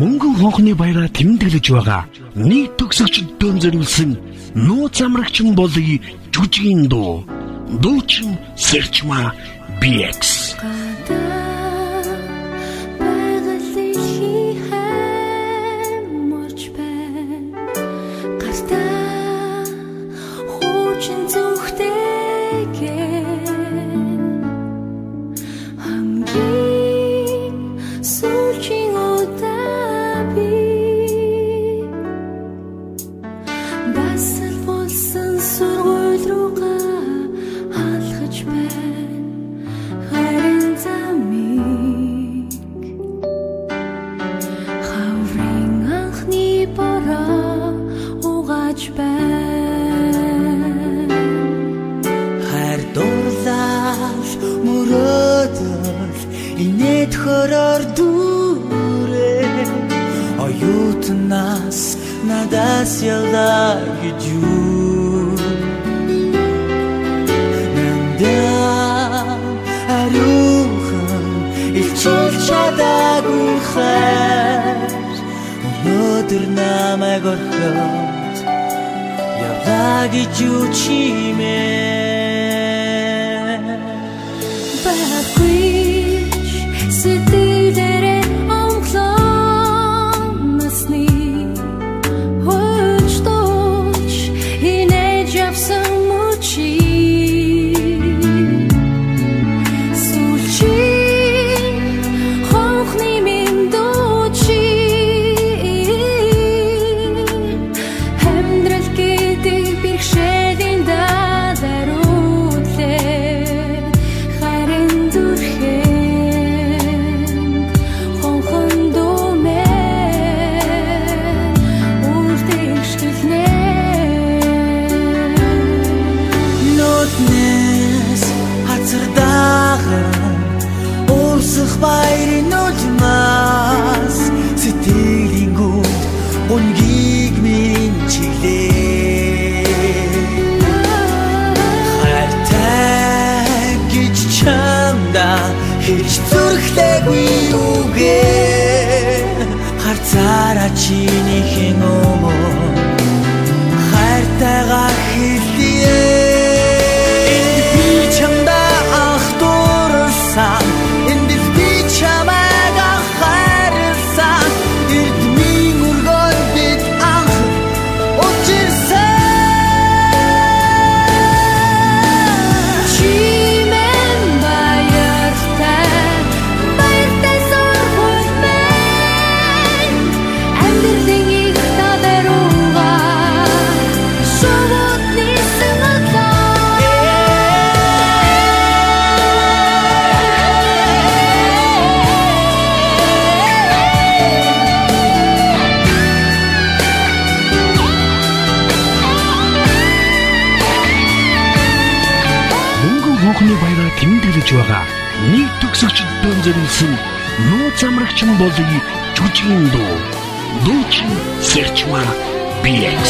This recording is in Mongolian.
Мөнгөн хонхны баяраа тэмдэглэж байгаа нийт төгсөгчд дөөн зориулсан нууц амрагчин болъё жүжигийн дуу. Дуучин Сэрчма BX. Надаас ялаа гэж юу Нандаа арухан илчил чадаагүй хайр Өнөөдөр намайг орхиод явлаа гэж юу чимээ Багүйч сэтгэлээрээ Баярын улмаас сэтгэлийн гүнд унгийг минь чиглээ Хайртай гэж чамда хийж зүрхлээгүй үгээ Харцаараа чиний хэн өмнө хайртайгаа хэлээ Энд би чамда ах дуурсан Хонхны баяраа тэмдэглэж байгаа нийт төгсөгчд дөөн зориулсан нууц амрагчин болъё жүжигийн дуу. Дуучин Сэрчма BX.